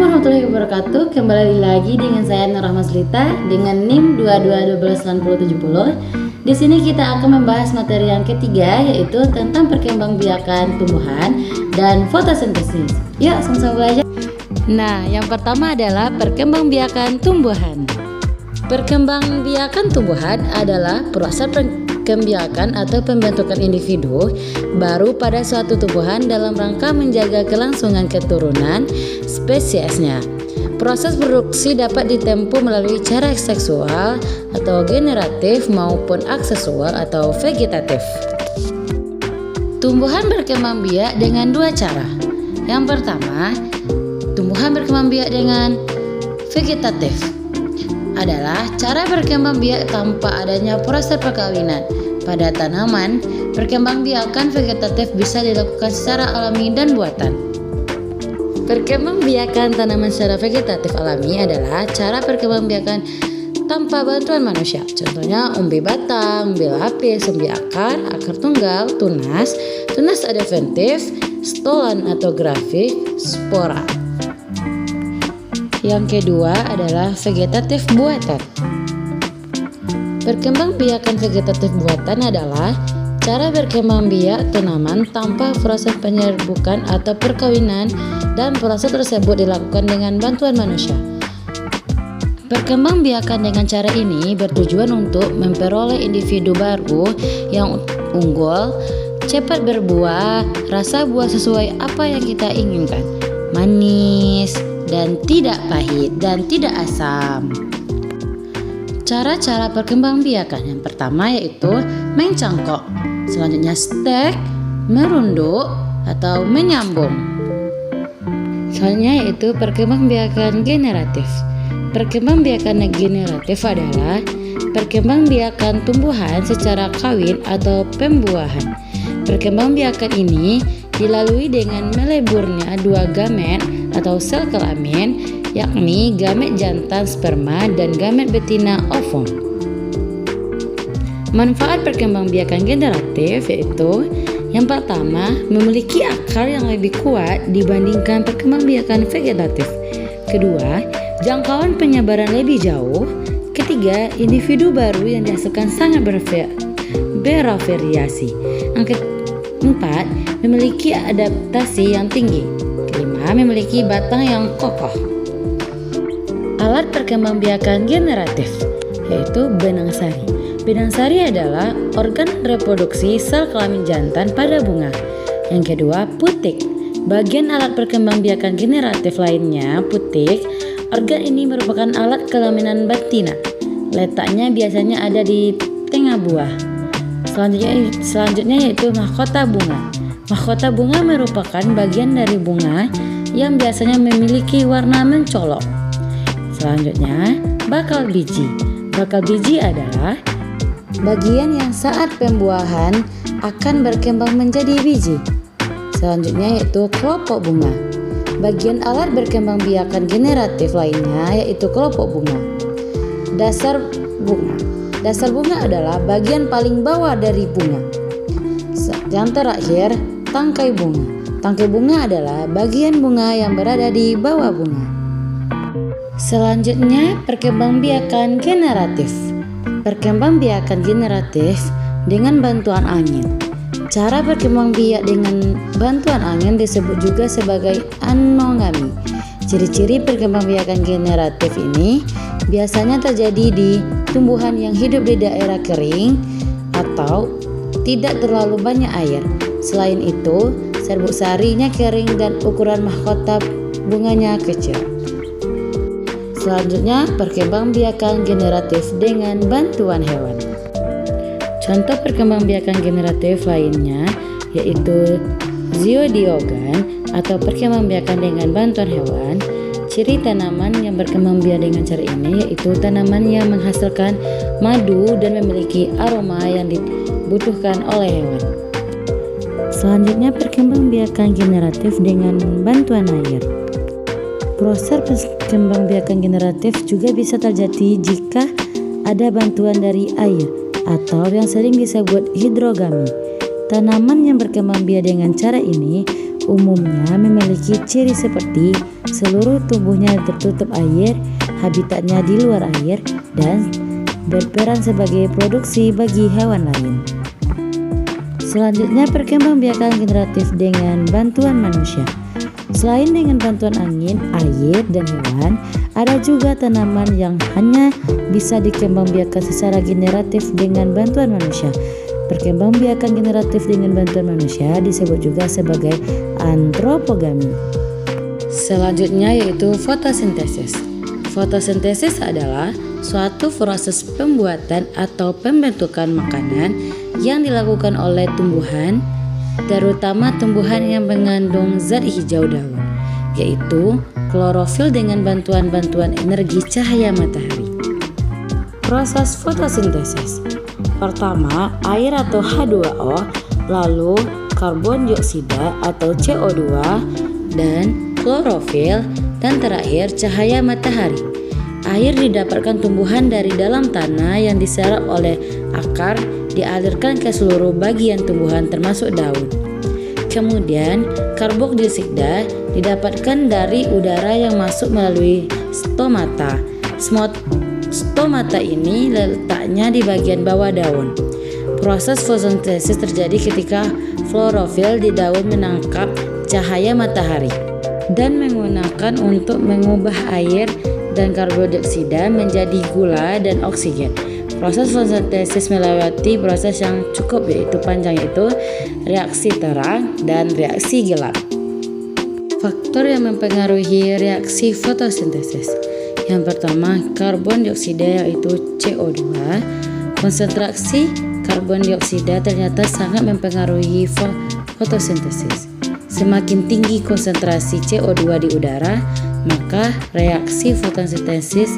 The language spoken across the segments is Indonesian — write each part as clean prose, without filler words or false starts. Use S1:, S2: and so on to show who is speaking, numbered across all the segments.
S1: warahmatullahi wabarakatuh. Kembali lagi dengan saya Nur Rahma Slita dengan NIM 221290. Di sini kita akan membahas materi yang ketiga, yaitu tentang perkembangbiakan tumbuhan dan fotosintesis. Yuk, sama-sama belajar. Nah, yang pertama adalah perkembangbiakan tumbuhan. Perkembangbiakan tumbuhan adalah proses perkembangbiakan atau pembentukan individu baru pada suatu tumbuhan dalam rangka menjaga kelangsungan keturunan spesiesnya. Proses produksi dapat ditempuh melalui cara seksual atau generatif maupun aksesual atau vegetatif. Tumbuhan berkembang biak dengan dua cara. Yang pertama, tumbuhan berkembang biak dengan vegetatif adalah cara berkembang biak tanpa adanya proses perkawinan. Pada tanaman, perkembangbiakan vegetatif bisa dilakukan secara alami dan buatan. Perkembangbiakan tanaman secara vegetatif alami adalah cara perkembangbiakan tanpa bantuan manusia. Contohnya umbi batang, umbi lapis, umbi akar, akar tunggal, tunas, tunas adventif, stolan atau grafik, spora. Yang kedua adalah vegetatif buatan. Perkembangbiakan vegetatif buatan adalah cara berkembang biak tanaman tanpa proses penyerbukan atau perkawinan, dan proses tersebut dilakukan dengan bantuan manusia. Perkembangbiakan dengan cara ini bertujuan untuk memperoleh individu baru yang unggul, cepat berbuah, rasa buah sesuai apa yang kita inginkan, manis dan tidak pahit dan tidak asam. Cara-cara perkembangbiakan yang pertama yaitu mencangkok, selanjutnya stek, merunduk atau menyambung. Selanjutnya yaitu perkembangbiakan generatif. Perkembangbiakan generatif adalah perkembangbiakan tumbuhan secara kawin atau pembuahan. Perkembangbiakan ini dilalui dengan meleburnya dua gamet atau sel kelamin, yakni gamet jantan sperma dan gamet betina ovum. Manfaat perkembangbiakan generatif yaitu yang pertama, memiliki akar yang lebih kuat dibandingkan perkembangbiakan vegetatif. Kedua, jangkauan penyebaran lebih jauh. Ketiga, individu baru yang dihasilkan sangat bervariasi. Yang keempat, memiliki adaptasi yang tinggi. Kelima, memiliki batang yang kokoh. Alat perkembangbiakan generatif yaitu benang sari. Benang sari adalah organ reproduksi sel kelamin jantan pada bunga. Yang kedua, putik. Bagian alat perkembangbiakan generatif lainnya, putik. Organ ini merupakan alat kelaminan betina. Letaknya biasanya ada di tengah buah. Selanjutnya yaitu mahkota bunga. Mahkota bunga merupakan bagian dari bunga yang biasanya memiliki warna mencolok. Selanjutnya, bakal biji. Bakal biji adalah bagian yang saat pembuahan akan berkembang menjadi biji. Selanjutnya yaitu kelompok bunga. Bagian alat berkembangbiakan generatif lainnya yaitu kelompok bunga. Dasar bunga. Dasar bunga adalah bagian paling bawah dari bunga. Yang terakhir, tangkai bunga. Tangkai bunga adalah bagian bunga yang berada di bawah bunga. Selanjutnya, perkembangbiakan generatif. Perkembangbiakan generatif dengan bantuan angin. Cara berkembangbiak dengan bantuan angin disebut juga sebagai anongami. Ciri-ciri perkembangbiakan generatif ini biasanya terjadi di tumbuhan yang hidup di daerah kering atau tidak terlalu banyak air. Selain itu, serbuk sarinya kering dan ukuran mahkota bunganya kecil. Selanjutnya, perkembangbiakan generatif dengan bantuan hewan. Contoh perkembangbiakan generatif lainnya yaitu zooidiogan atau perkembangbiakan dengan bantuan hewan. Ciri tanaman yang berkembangbiak dengan cara ini yaitu tanaman yang menghasilkan madu dan memiliki aroma yang dibutuhkan oleh hewan. Selanjutnya, perkembangbiakan generatif dengan bantuan air. Proses perkembangbiakan generatif juga bisa terjadi jika ada bantuan dari air atau yang sering disebut hidrogami. Tanaman yang berkembang biak dengan cara ini umumnya memiliki ciri seperti seluruh tubuhnya tertutup air, habitatnya di luar air, dan berperan sebagai produksi bagi hewan lain. Selanjutnya, perkembangbiakan generatif dengan bantuan manusia. Selain dengan bantuan angin, air, dan hewan, ada juga tanaman yang hanya bisa dikembangbiakan secara generatif dengan bantuan manusia. Perkembangbiakan generatif dengan bantuan manusia disebut juga sebagai antropogami. Selanjutnya yaitu fotosintesis. Fotosintesis adalah suatu proses pembuatan atau pembentukan makanan yang dilakukan oleh tumbuhan, terutama tumbuhan yang mengandung zat hijau daun, yaitu klorofil dengan bantuan energi cahaya matahari. Proses fotosintesis. Pertama, air atau H2O, lalu karbon dioksida atau CO2, dan klorofil, dan terakhir cahaya matahari. Air didapatkan tumbuhan dari dalam tanah yang diserap oleh akar, dialirkan ke seluruh bagian tumbuhan termasuk daun. Kemudian karbon dioksida didapatkan dari udara yang masuk melalui stomata. Stomata ini letaknya di bagian bawah daun. Proses fotosintesis terjadi ketika klorofil di daun menangkap cahaya matahari dan menggunakan untuk mengubah air dan karbon dioksida menjadi gula dan oksigen. Proses fotosintesis melewati proses yang cukup yaitu panjang, yaitu reaksi terang dan reaksi gelap. Faktor yang mempengaruhi reaksi fotosintesis. Yang pertama, karbon dioksida yaitu CO2. Konsentrasi karbon dioksida ternyata sangat mempengaruhi fotosintesis. Semakin tinggi konsentrasi CO2 di udara, maka reaksi fotosintesis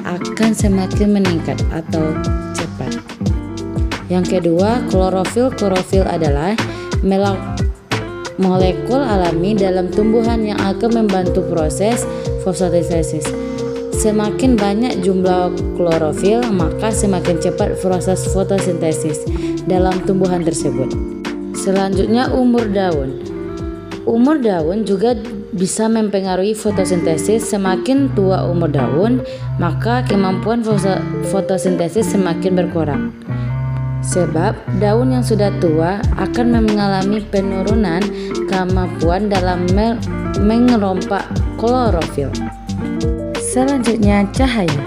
S1: akan semakin meningkat atau cepat. Yang kedua, klorofil. Klorofil adalah molekul alami dalam tumbuhan yang akan membantu proses fotosintesis. Semakin banyak jumlah klorofil, maka semakin cepat proses fotosintesis dalam tumbuhan tersebut. Selanjutnya, umur daun. Umur daun juga bisa mempengaruhi fotosintesis. Semakin tua umur daun, maka kemampuan fotosintesis semakin berkurang. Sebab daun yang sudah tua akan mengalami penurunan kemampuan dalam mengerompak klorofil. Selanjutnya, cahaya.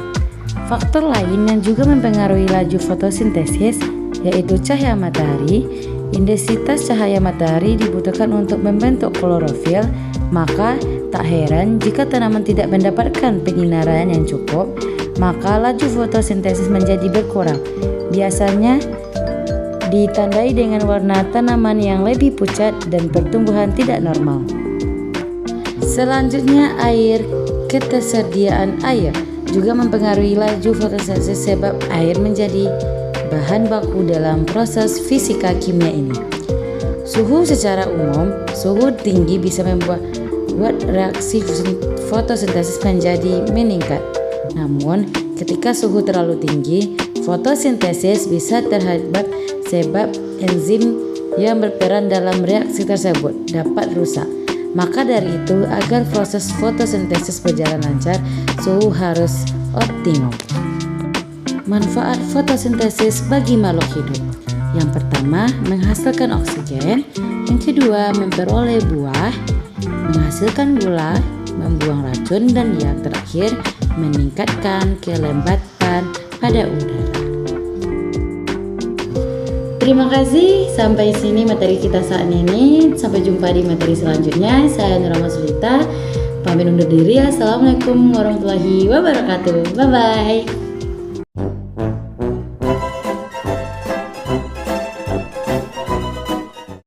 S1: Faktor lain yang juga mempengaruhi laju fotosintesis yaitu cahaya matahari. Intensitas cahaya matahari dibutuhkan untuk membentuk klorofil, maka tak heran jika tanaman tidak mendapatkan penyinaran yang cukup, maka laju fotosintesis menjadi berkurang. Biasanya ditandai dengan warna tanaman yang lebih pucat dan pertumbuhan tidak normal. Selanjutnya, air. Ketersediaan air juga mempengaruhi laju fotosintesis sebab air menjadi bahan baku dalam proses fisika kimia ini. Suhu secara umum, suhu tinggi bisa membuat reaksi fotosintesis menjadi meningkat. Namun, ketika suhu terlalu tinggi, fotosintesis bisa terhambat sebab enzim yang berperan dalam reaksi tersebut dapat rusak. Maka dari itu, agar proses fotosintesis berjalan lancar, suhu harus optimum. Manfaat fotosintesis bagi makhluk hidup. Yang pertama, menghasilkan oksigen. Yang kedua, memperoleh buah, menghasilkan gula, membuang racun, dan yang terakhir, meningkatkan kelembatan pada udara. Terima kasih, sampai sini materi kita saat ini. Sampai jumpa di materi selanjutnya. Saya Nurama Sulita, pamit undur diri. Assalamualaikum warahmatullahi wabarakatuh. Bye-bye.